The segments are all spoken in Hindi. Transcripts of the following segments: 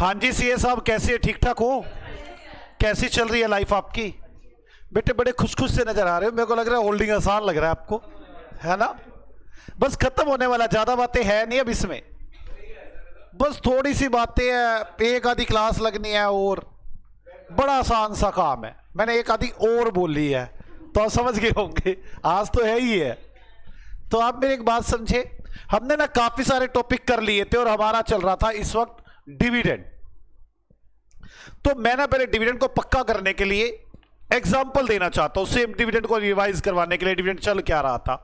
हाँ जी सीए साहब, कैसे ठीक ठाक हो? कैसी चल रही है लाइफ आपकी? बेटे बड़े खुश खुश से नजर आ रहे हो, मेरे को लग रहा है होल्डिंग आसान लग रहा है आपको, है ना? बस खत्म होने वाला, ज्यादा बातें है नहीं अब इसमें, बस थोड़ी सी बातें हैं, एक आधी क्लास लगनी है और बड़ा आसान सा काम है। मैंने एक आधी और बोल ली है तो आप समझ गए होंगे, आज तो है ही है। तो आप मेरी एक बात समझे, हमने ना काफी सारे टॉपिक कर लिए थे और हमारा चल रहा था इस वक्त डिविडेंड। तो मैं ना पहले डिविडेंड को पक्का करने के लिए एग्जांपल देना चाहता हूं, सेम डिविडेंड को रिवाइज करवाने के लिए, डिविडेंड चल क्या रहा था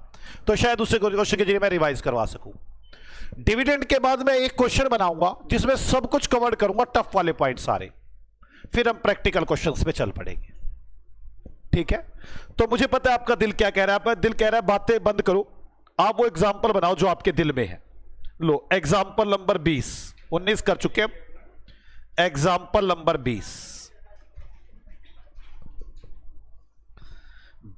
तो शायद उससे क्वेश्चन के जरिए मैं रिवाइज करवा सकूं। डिविडेंड के बाद मैं एक क्वेश्चन बनाऊंगा जिसमें सब कुछ कवर करूंगा, टफ वाले पॉइंट सारे, फिर हम प्रैक्टिकल क्वेश्चंस पे चल पड़ेंगे। ठीक है? तो मुझे पता है आपका दिल क्या कह रहा है, आपका दिल कह रहा है बातें बंद करो, आप वो एग्जाम्पल बनाओ जो आपके दिल में है। लो एग्जाम्पल नंबर 20, 19 कर चुके हैं, example number 20,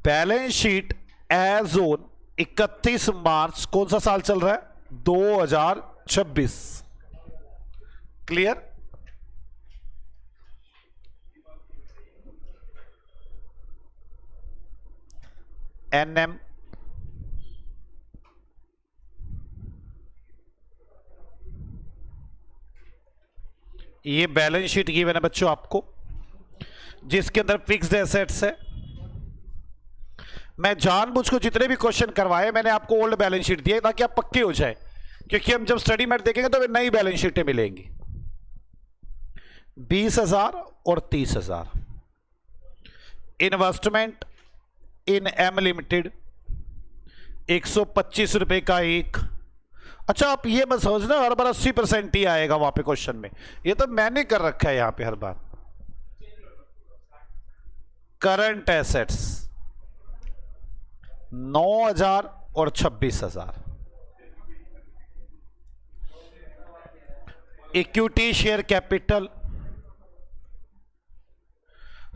balance sheet as on 31 March, कौन सा साल चल रहा है? 2026। क्लियर? एनएम ये बैलेंस शीट की मैंने बच्चों आपको, जिसके अंदर फिक्स्ड एसेट्स है। मैं जानबूझ को जितने भी क्वेश्चन करवाए मैंने आपको ओल्ड बैलेंस शीट दिया ताकि आप पक्के हो जाए, क्योंकि हम जब स्टडी मैट देखेंगे तो नई बैलेंस शीटें मिलेंगी। 20,000 और 30,000 इन्वेस्टमेंट इन एम लिमिटेड, 125 रुपए का एक। अच्छा आप ये मत समझना हर बार 80% ही आएगा वहां पे क्वेश्चन में, ये तो मैंने कर रखा है यहां पे हर बार। करंट एसेट्स 9,000 और 26,000। इक्विटी शेयर कैपिटल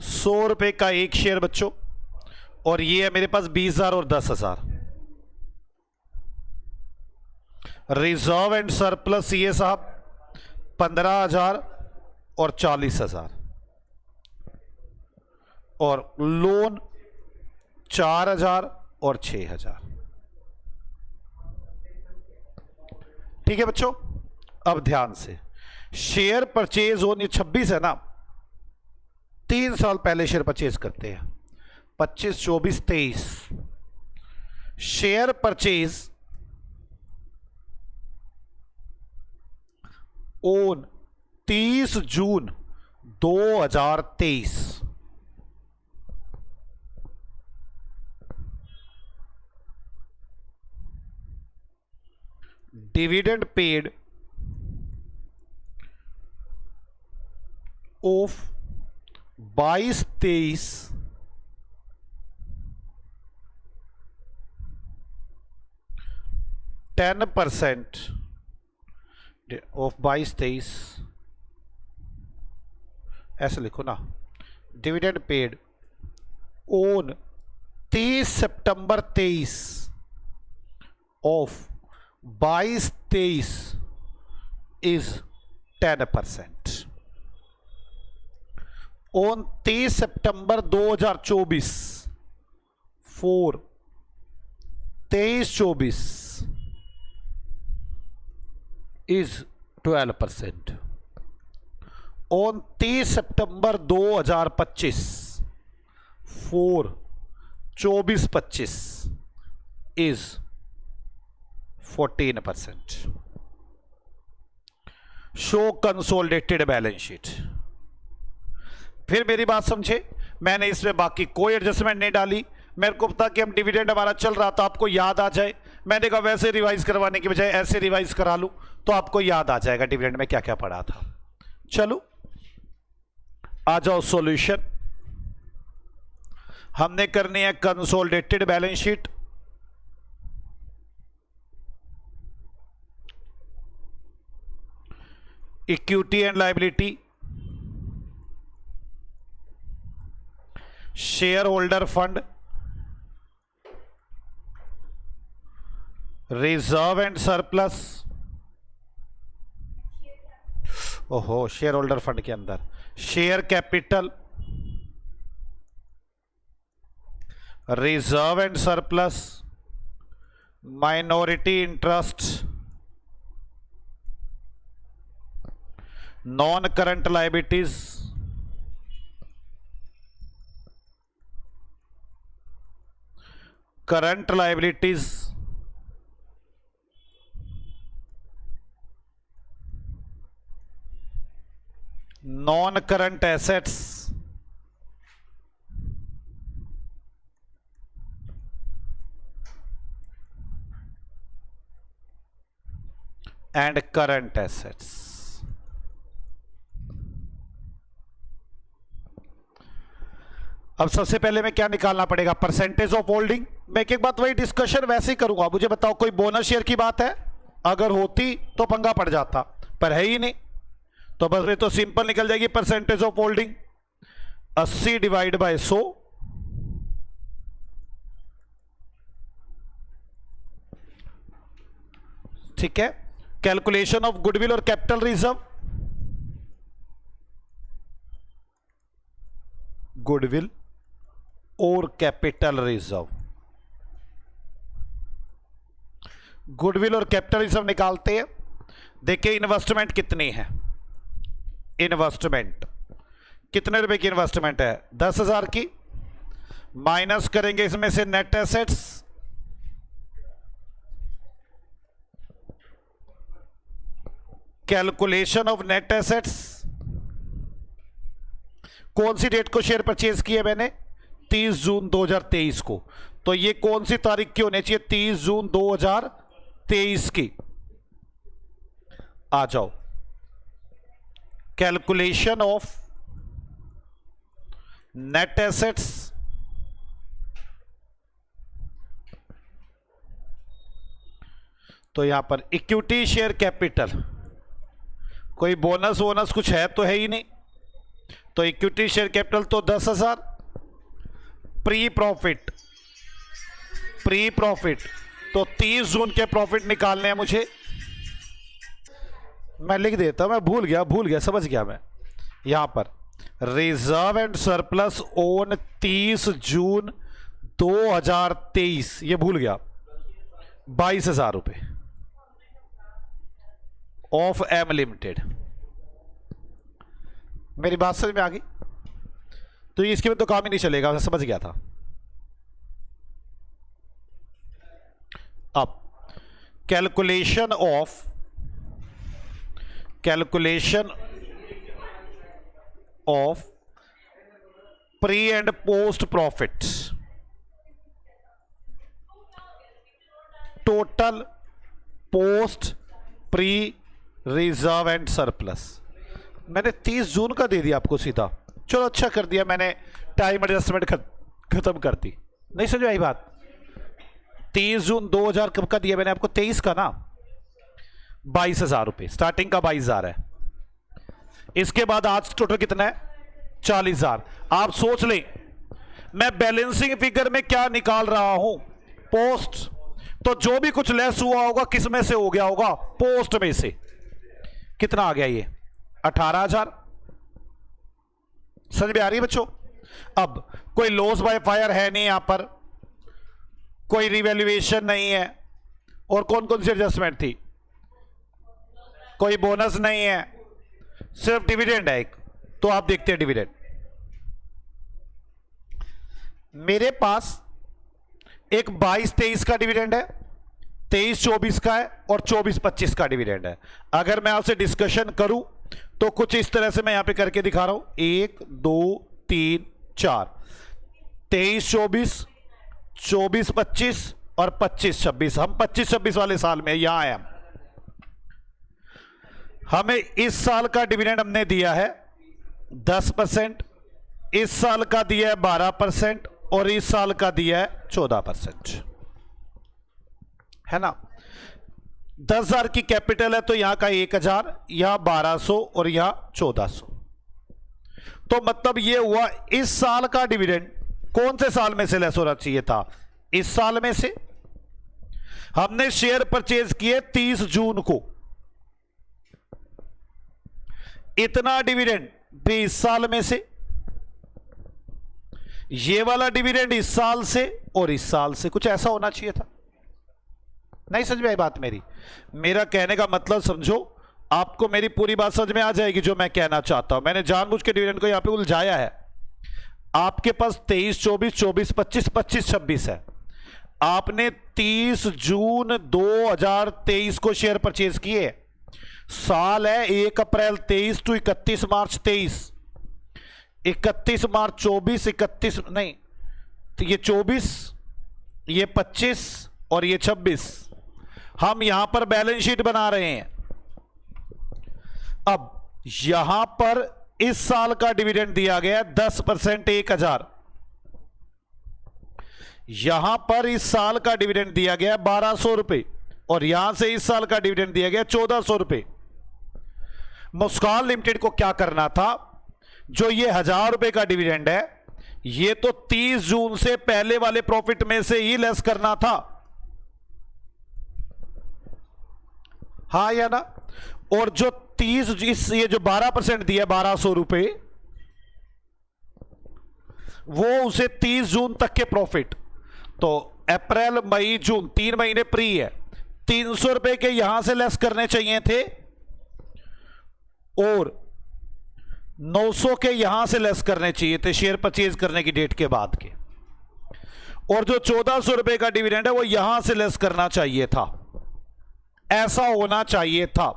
100 रुपए का एक शेयर बच्चों, और ये है मेरे पास 20,000 और 10,000। रिजर्व एंड सरप्लस ये साहब 15,000 और 40,000, और लोन 4,000 और 6,000। ठीक है बच्चों, अब ध्यान से, शेयर परचेज ऑन, ये 26 है ना, 3 साल पहले शेयर परचेज करते हैं, 25, 24, 23। Share purchase on 30 June 2023। Dividend paid of 22-23 10% of 22-23, ऐसे लिखो ना, dividend paid on 30 September 23 of 22-23 is 10%। On 30 September 2024 for 23-24 is 12%। On 30 September 2025 for 24-25 is 14%। Show consolidated balance sheet. फिर मेरी बात समझे, मैंने इसमें बाकी कोई एडजस्टमेंट नहीं डाली, मेरे को पता कि हम डिविडेंड हमारा चल रहा था, आपको याद आ जाए, मैंने कहा वैसे रिवाइज करवाने की बजाय ऐसे रिवाइज करा लूं तो आपको याद आ जाएगा डिविडेंड में क्या क्या पढ़ा था। चलो आ जाओ सॉल्यूशन। हमने करनी है consolidated balance sheet. Equity and liability, share holder fund, reserve and surplus, ओहो, शेयर होल्डर फंड के अंदर share capital, reserve and surplus, minority interest, non current liabilities, current liabilities, non current assets, and current assets. अब सबसे पहले मैं क्या निकालना पड़ेगा? Percentage of holding. मैं एक एक बात वही डिस्कशन वैसे ही करूंगा। मुझे बताओ कोई बोनस शेयर की बात है? अगर होती तो पंगा पड़ जाता, पर है ही नहीं, तो बस ये तो सिंपल निकल जाएगी percentage of holding 80 divide by 100, ठीक है। कैलकुलेशन ऑफ गुडविल और कैपिटल रिजर्व, गुडविल और कैपिटल रिजर्व, गुडविल और कैपिटल रिजर्व निकालते हैं। देखिए इन्वेस्टमेंट कितनी है, इन्वेस्टमेंट कितने रुपए की इन्वेस्टमेंट है? 10,000 की। माइनस करेंगे इसमें से net assets, calculation of net assets. कौन सी डेट को शेयर परचेज किए मैंने? 30 जून 2023 को। तो ये कौन सी तारीख की होनी चाहिए? 30 जून 2023 की। आ जाओ, कैलकुलेशन ऑफ नेट एसेट्स, तो यहां पर इक्विटी शेयर कैपिटल, कोई बोनस वोनस कुछ है तो है ही नहीं, तो इक्विटी शेयर कैपिटल तो 10,000। प्री प्रॉफिट, प्री प्रॉफिट तो 30 जून के प्रॉफिट निकालने हैं मुझे। मैं लिख देता, मैं भूल गया, समझ गया मैं। यहां पर रिजर्व एंड सरप्लस ऑन 30 जून 2023, ये भूल गया, 22,000 रुपए ऑफ एम लिमिटेड। मेरी बात समझ में आ गई? तो इसके में तो काम ही नहीं चलेगा, मैं समझ गया था। अब calculation of pre and post profit, total post pre reserve and surplus. मैंने 30 जून का दे दिया आपको सीधा, चलो अच्छा कर दिया मैंने, टाइम एडजस्टमेंट खत्म कर दी। नहीं समझ आई बात? 30 जून 2000 कब का दिया मैंने आपको? 23 का ना। 22,000 रुपए स्टार्टिंग का 22,000 है। इसके बाद आज टोटल कितना है? 40,000। आप सोच लें मैं बैलेंसिंग फिगर में क्या निकाल रहा हूं? पोस्ट। तो जो भी कुछ लेस हुआ होगा किस में से हो गया होगा? पोस्ट में से। कितना आ गया ये? 18,000। समझ में आ रही है बच्चों? अब कोई लॉस बाय फायर है नहीं यहां पर, कोई रिवैल्यूएशन नहीं है, और कौन कौन सी एडजस्टमेंट थी? कोई बोनस नहीं है, सिर्फ डिविडेंड है एक। तो आप देखते हैं डिविडेंड मेरे पास एक 22-23 का डिविडेंड है, 23-24 का है, और 24-25 का डिविडेंड है। अगर मैं आपसे डिस्कशन करूं तो कुछ इस तरह से मैं यहां पे करके दिखा रहा हूं, 1 2 3 4, 23-24, 24-25 और 25-26। हम 25-26 वाले साल में यहां आए। हमें इस साल का डिविडेंड हमने दिया है 10%, इस साल का दिया है 12%, और इस साल का दिया है 14%, है ना। 10,000 की कैपिटल है तो यहां का 1,000, यहां 1,200 और यहां 1,400। तो मतलब यह हुआ इस साल का डिविडेंड कौन से साल में से लेस होना चाहिए था? इस साल में से। हमने शेयर परचेज किए 30 जून को, इतना डिविडेंड भी इस साल में से, ये वाला डिविडेंड इस साल से और इस साल से, कुछ ऐसा होना चाहिए था। नहीं समझ में आई बात मेरी? मेरा कहने का मतलब समझो, आपको मेरी पूरी बात समझ में आ जाएगी जो मैं कहना चाहता हूं। मैंने जानबूझ के डिविडेंड को यहां पे उलझाया है। आपके पास 23, 24, 24, 25, 25, 26 है। आपने 30 जून 2023 को शेयर परचेज किए। साल है 1 अप्रैल 23 टू 31 मार्च 23, 31 मार्च 24, 31 नहीं, तो ये 24, ये 25 और ये 26। हम यहां पर बैलेंस शीट बना रहे हैं। अब यहां पर इस साल का डिविडेंड दिया गया 10%, 1000। यहां पर इस साल का डिविडेंड दिया गया 1200 रुपए और यहां से इस साल का डिविडेंड दिया गया 1400 रुपए। मुस्कान लिमिटेड को क्या करना था? जो ये 1000 रुपए का डिविडेंड है, ये तो 30 जून से पहले वाले प्रॉफिट में से ही लेस करना था, हाँ या ना? और जो 30 ये जो 12% दिया 1200 रुपए, वो उसे 30 जून तक के प्रॉफिट, तो अप्रैल मई जून 3 महीने प्री है, 300 रुपए के यहां से लेस करने चाहिए थे और 900 के यहां से लेस करने चाहिए थे शेयर परचेज करने की डेट के बाद के। और जो 1400 रुपए का डिविडेंड है वो यहां से लेस करना चाहिए था, ऐसा होना चाहिए था।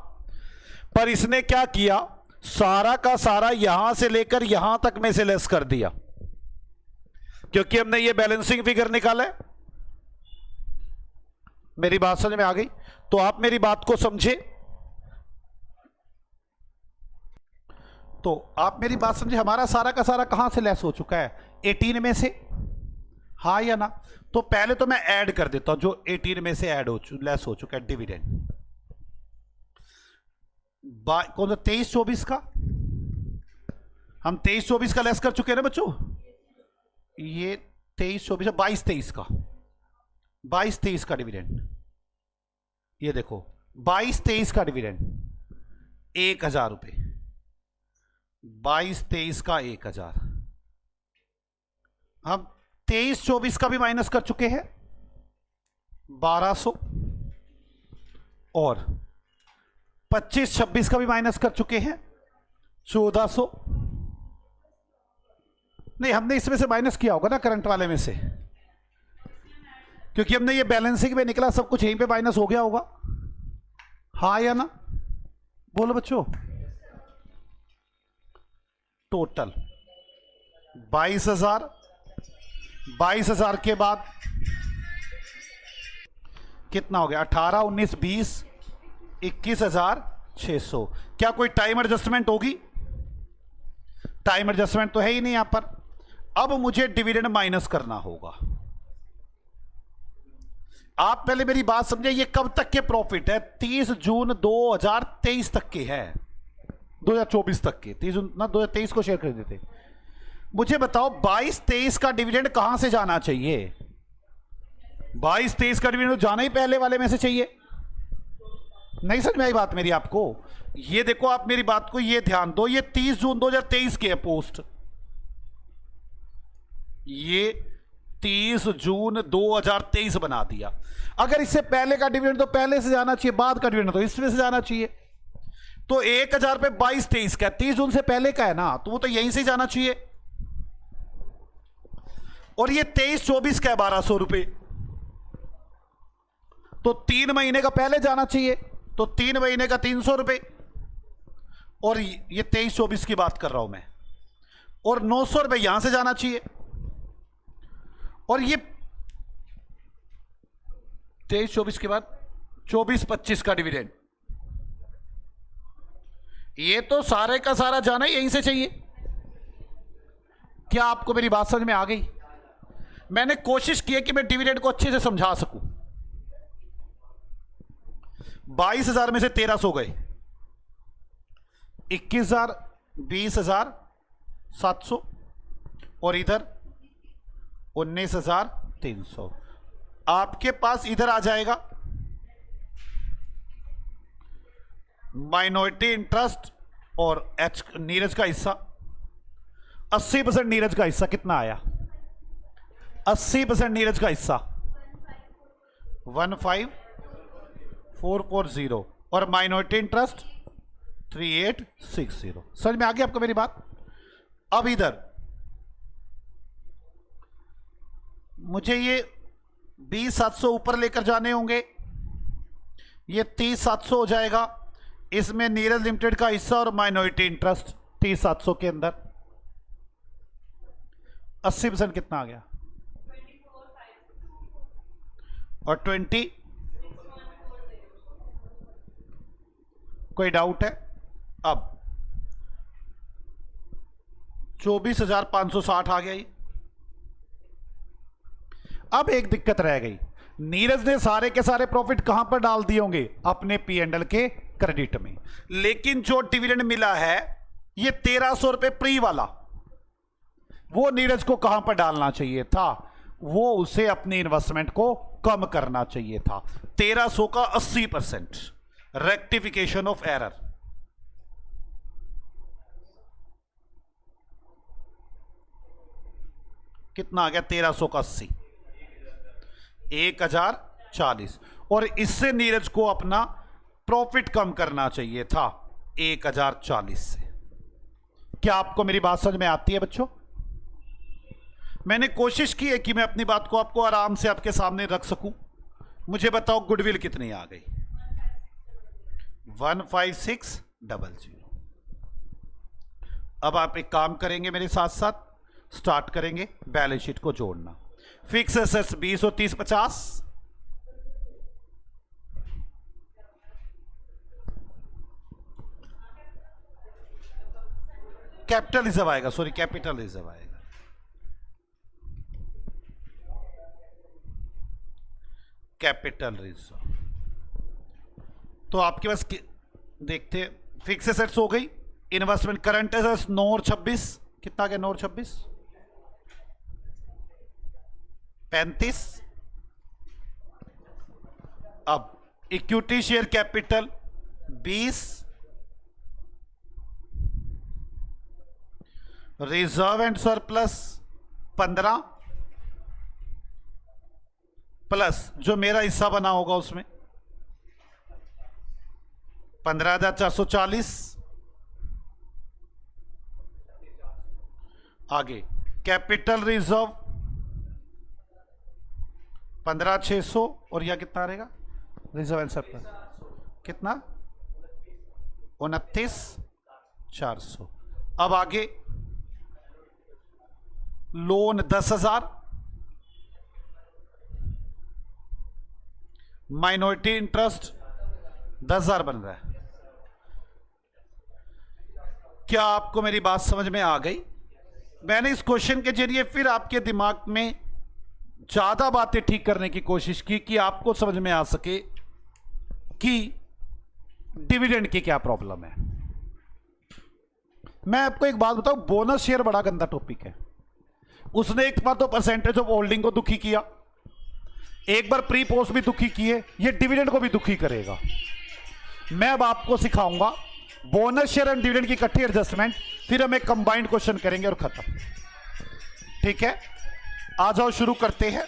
पर इसने क्या किया? सारा का सारा यहां से लेकर यहां तक में से लेस कर दिया, क्योंकि हमने ये बैलेंसिंग फिगर निकाला है। मेरी बात समझ में आ गई? तो आप मेरी बात को समझे, तो आप मेरी बात समझे। हमारा सारा का सारा कहां से लेस हो चुका है? 18 में से, हाँ या ना? तो पहले तो मैं ऐड कर देता हूं जो 18 में से ऐड हो लेस हो चुका है डिविडेंड। कौन सा? 23, 24 का। हम 23, 24 का लेस कर चुके हैं ना बच्चों। ये 23, 24, 22, 23 का, 22, 23 का डिविडेंड। ये देखो 22, 23 का डिविडेंड 1000 रुपए, 22, 23 का 1000। हम 23, 24 का भी माइनस कर चुके हैं 1200 और 25, 26 का भी माइनस कर चुके हैं 1400। नहीं, हमने इसमें से माइनस किया होगा ना करंट वाले में से, क्योंकि हमने ये बैलेंसिंग में निकला सब कुछ यहीं पे माइनस हो गया होगा, हाँ या ना? बोलो बच्चों। टोटल 22,000, 22,000 के बाद कितना हो गया? 18, 19, 20, 21,600। क्या कोई टाइम एडजस्टमेंट होगी? टाइम एडजस्टमेंट तो है ही नहीं यहां पर। अब मुझे डिविडेंड माइनस करना होगा। आप पहले मेरी बात समझे, ये कब तक के प्रॉफिट है? 30 जून 2023 तक के है, 2024 तक के। 30 जून ना 2023 को शेयर कर देते। मुझे बताओ 22, 23 का डिविडेंड कहां से जाना चाहिए? 22, 23 का डिविडेंड जाना ही पहले वाले में से चाहिए। नहीं समझ में आई बात मेरी आपको? ये देखो, आप मेरी बात को ये ध्यान दो, ये 30 जून 2023 के है पोस्ट, ये 30 जून 2023 बना दिया। अगर इससे पहले का डिविडेंड तो पहले से जाना चाहिए, बाद का डिविडेंड तो इसमें से जाना चाहिए। तो 1000 पे 22, 23 का 30 जून से पहले का है ना, तो वो तो यहीं से जाना चाहिए। और ये 23, 24 का है 1200 रुपए, तो 3 महीने का पहले जाना चाहिए, तो 3 महीने का 300 रुपए। और ये 23, 24 की बात कर रहा हूं मैं, और 900 रुपए यहां से जाना चाहिए। और ये 23, 24 के बाद 24, 25 का डिविडेंड, ये तो सारे का सारा जाना ही यहीं से चाहिए। क्या आपको मेरी बात समझ में आ गई? मैंने कोशिश की है कि मैं डिविडेंड को अच्छे से समझा सकूं। 22,000 में से 1300 गए, 21,000, 20,700 और इधर 19,300। आपके पास इधर आ जाएगा माइनॉरिटी इंटरेस्ट और एच नीरज का हिस्सा 80% नीरज का हिस्सा कितना आया? 80% नीरज का हिस्सा 15440 और माइनॉरिटी इंटरेस्ट 3860। समझ में आ गई आपको मेरी बात? अब इधर मुझे ये 20700 ऊपर लेकर जाने होंगे, ये 30700 हो जाएगा। इसमें नीरज लिमिटेड का हिस्सा और माइनॉरिटी इंटरेस्ट 30700 के अंदर 80% कितना आ गया? और 20। कोई डाउट है? अब 24,560 आ गया ये। अब एक दिक्कत रह गई, नीरज ने सारे के सारे प्रॉफिट कहां पर डाल दिए होंगे? अपने P&L के क्रेडिट में। लेकिन जो डिविडेंड मिला है ये 1300 रुपए प्री वाला, वो नीरज को कहां पर डालना चाहिए था? वो उसे अपनी इन्वेस्टमेंट को कम करना चाहिए था। 1300 का 80%, रेक्टिफिकेशन ऑफ एरर। कितना आ गया? 1300 का 80, 1040। और इससे नीरज को अपना प्रॉफिट कम करना चाहिए था 1040 से। क्या आपको मेरी बात समझ में आती है बच्चों? मैंने कोशिश की है कि मैं अपनी बात को आपको आराम से आपके सामने रख सकूं। मुझे बताओ गुडविल कितनी आ गई? 15600। अब आप एक काम करेंगे मेरे साथ साथ, स्टार्ट करेंगे बैलेंस शीट को जोड़ना। फिक्स एसेट्स 20 और 30 50, कैपिटल रिजर्व आएगा, सॉरी कैपिटल रिजर्व आएगा। कैपिटल रिजर्व तो आपके पास देखते हैं, फिक्स एसेट्स हो गई, इन्वेस्टमेंट करंट एसेट्स 9 और 26, कितना आ गया? 9 और 26 35। अब equity share capital 20, reserve and surplus 15, plus जो मेरा हिस्सा बना होगा उसमें 15,440। आगे कैपिटल रिजर्व 15,600 और यह कितना रहेगा? रिजर्व एंड सरप्लस कितना? 29,400। अब आगे लोन 10,000, माइनॉरिटी इंटरेस्ट 10,000 बन रहा है। क्या आपको मेरी बात समझ में आ गई? मैंने इस क्वेश्चन के जरिए फिर आपके दिमाग में ज्यादा बातें ठीक करने की कोशिश की कि आपको समझ में आ सके कि डिविडेंड की क्या प्रॉब्लम है। मैं आपको एक बात बताऊं, बोनस शेयर बड़ा गंदा टॉपिक है। उसने एक बार तो परसेंटेज ऑफ होल्डिंग को दुखी किया, एक बार प्री पोस्ट भी दुखी किए, ये डिविडेंड को भी दुखी करेगा। मैं अब आपको सिखाऊंगा बोनस शेयर एंड डिविडेंड की इकट्ठी एडजस्टमेंट, फिर हम एक कंबाइंड क्वेश्चन करेंगे और खत्म। ठीक है, आ जाओ शुरू करते हैं।